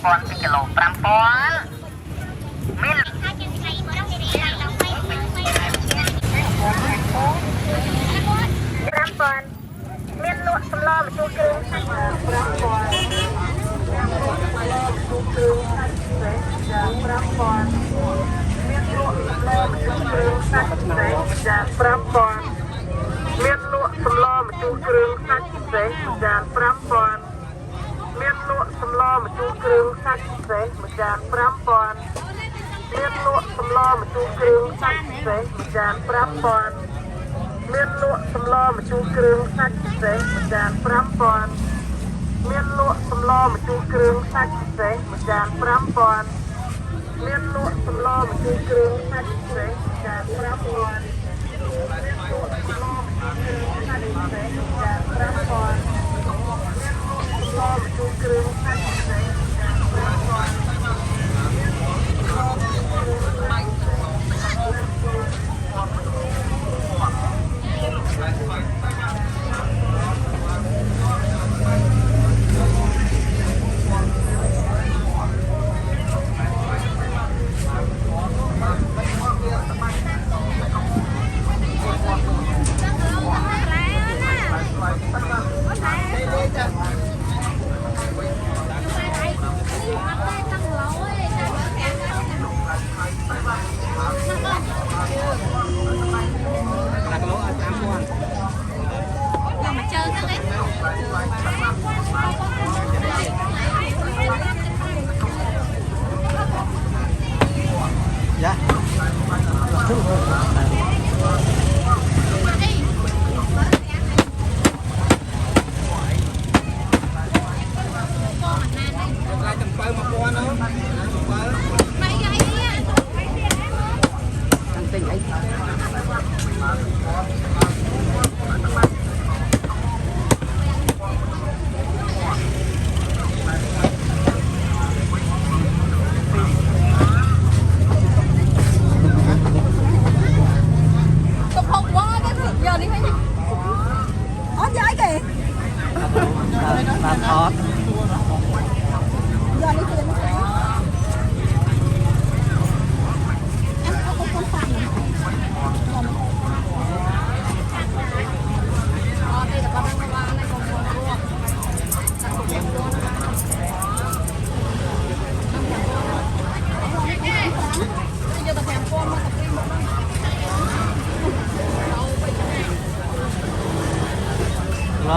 5,000 1 គីឡូ 5,000 មានមានលក់សម្លម្ជូរគ្រឿងសាច់5,000មានលក់សម្លម្ជូរគ្រឿងសាច់ពិសេសចាន5,000មានលក់សម្លម្ជូរគ្រឿងសាច់ពិសេសចាន5,000មានលក់សម្លម្ជូរគ្រឿងសាច់ពិសេសចាន5,000មានលក់សម្លម្ជូរគ្រឿងសាច់ពិសេសចាន5,000មានលក់សម្លម្ជូរគ្រឿងសាច់ពិសេសចាន5,000មានលក់សម្លម្ជូរគ្រឿងសាច់ពិសេសចាន5,000មានលក់សម្លម្ជូរគ្រឿងសាច់ពិសេសចាន5,000មានលក់សម្លម្ជូរគ្រឿងសាច់ពិសេសចាន5,000មានលក់សម្លម្ជូរគ្រឿងសាច់ពិសេសចាន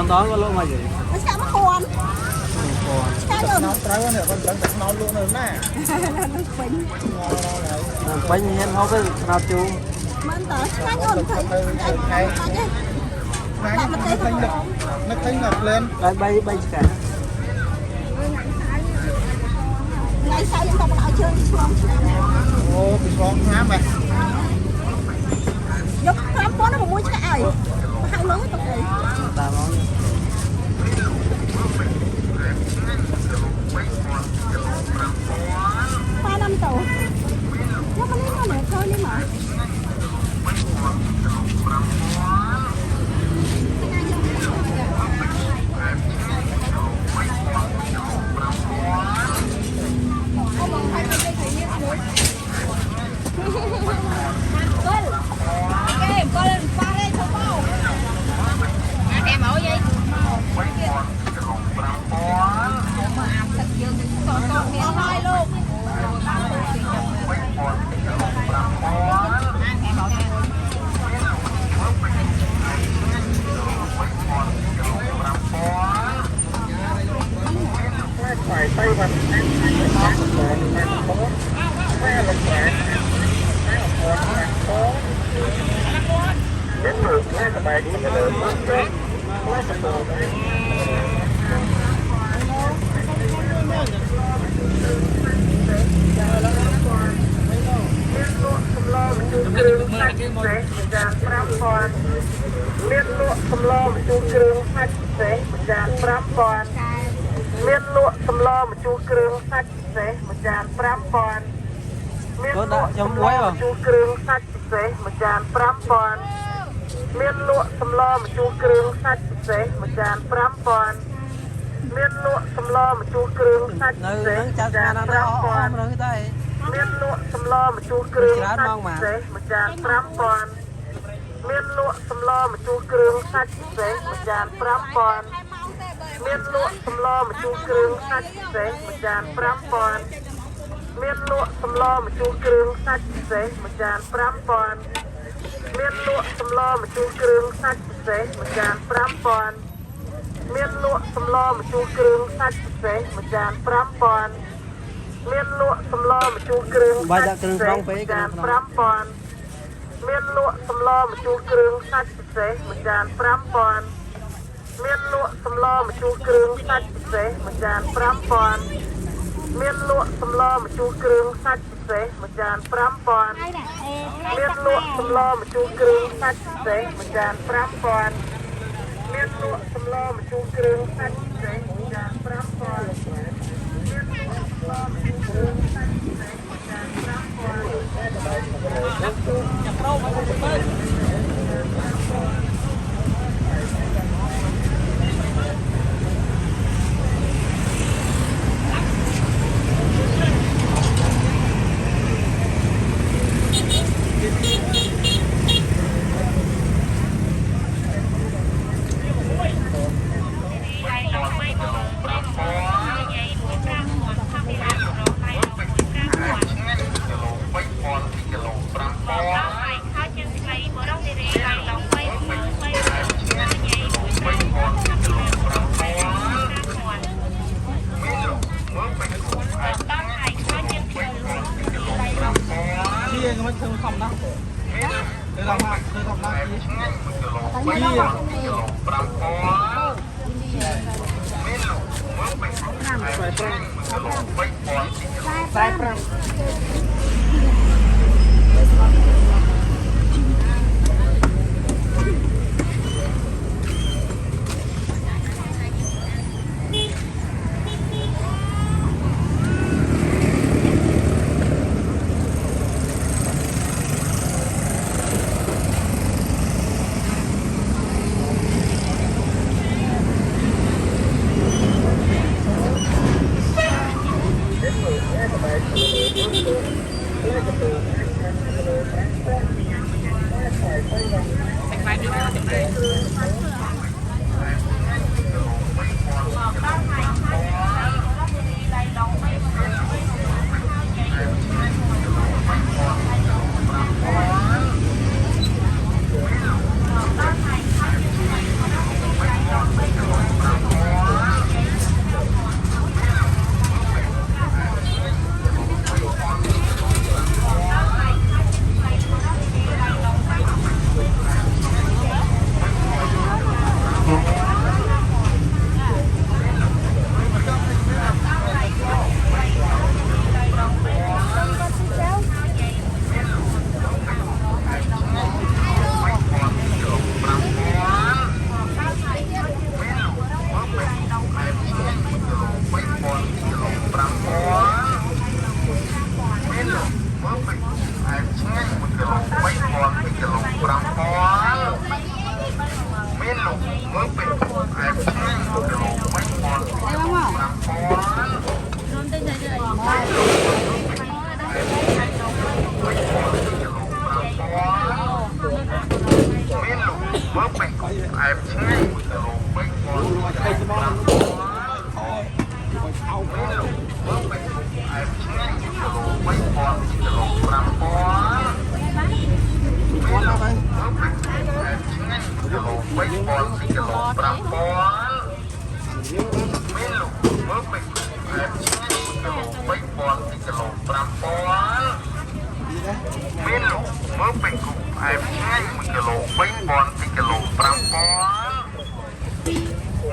đó có luôn mà gì? Nó sẽ mất con. Nó trái quá nè, con trắng nó luôn rồi nè. Bánh nhiên không có nào chú. Mình tới cái con thấy nó thấy ngập lên. Đây bay cả. Ngày sau chúng ta lại chơi đi xuống. Ô, bị con há mày. Dục khám phó nó một mũi chạy. Hai lớn tụi này. Ta nói. Ba năm tù. Nó có lấy nó đẹp thôi nhưng mà. Phải tay vào đến được nha các bạn đi cái đường quá sạch đồ đấy miên lụa sầm lo mà chu kêu sạch sẽ jàn 5,000 miên lụa sầm lo mà chu kêu sạch sẽ jàn 5,000 miên lụa sầm lo mà chu kêu sạch sẽ jàn 5,000 miên lụa sầm lo mà chu kêu sạch sẽ jàn 5,000 មានលក់សម្លម្ជូរគ្រឿងសាច់ នៅ ពិសេស នឹងចាស់ស្មានណាស់អមរើទៅ មានលក់សម្លម្ជូរគ្រឿងសាច់ពិសេសមួយចាន 5000 មានលក់សម្លម្ជូរគ្រឿងសាច់ពិសេសមួយចាន 5000 មានលក់សម្លម្ជូរគ្រឿងសាច់ពិសេសមួយចាន 5000 មានលក់សម្លម្ជូរគ្រឿងសាច់ពិសេសមួយចាន 5000 មានលក់សម្លម្ជូរគ្រឿងសាច់ពិសេសមួយចាន 5000 មានលក់សម្លម្ជូរគ្រឿងសាច់ពិសេសមួយចាន 5000 មានលក់សម្លម្ជូរគ្រឿងសាច់ពិសេសមួយចាន 5000 មានលក់សម្លម្ជូរគ្រឿងសាច់ពិសេសមួយចាន 5000 មានលក់សម្លម្ជូរគ្រឿងសាច់ពិសេសមួយចាន 5000 មានលក់សម្លម្ជូរគ្រឿងសាច់ពិសេសមួយចាន 5000 មានលក់សម្លម្ជូរគ្រឿងសាច់ពិសេសមួយចាន 5000 មានលក់សម្លម្ជូរគ្រឿងសាច់ពិសេសមួយចាន 5000 មានលក់សម្លម្ជូរគ្រឿងសាច់ពិសេសមួយចាន មានលក់មើលពេញគូផ្អែមឆ្ងាញ់1គីឡូ3000 2គីឡូ5000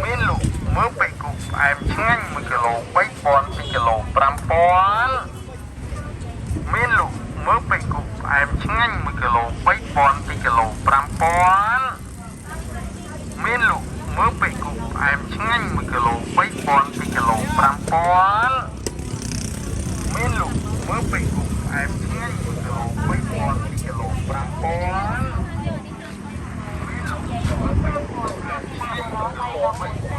មានលក់មើលពេញគូផ្អែមឆ្ងាញ់1គីឡូ3000 2គីឡូ5000មានលក់មើលពេញគូផ្អែមឆ្ងាញ់1គីឡូ3000 2គីឡូ5000មានលក់មើលពេញគូផ្អែមឆ្ងាញ់1គីឡូ3000 2គីឡូ5000មានលក់មើលពេញគូផ្អែមឆ្ងាញ់1គីឡូ3000 2គីឡូ5000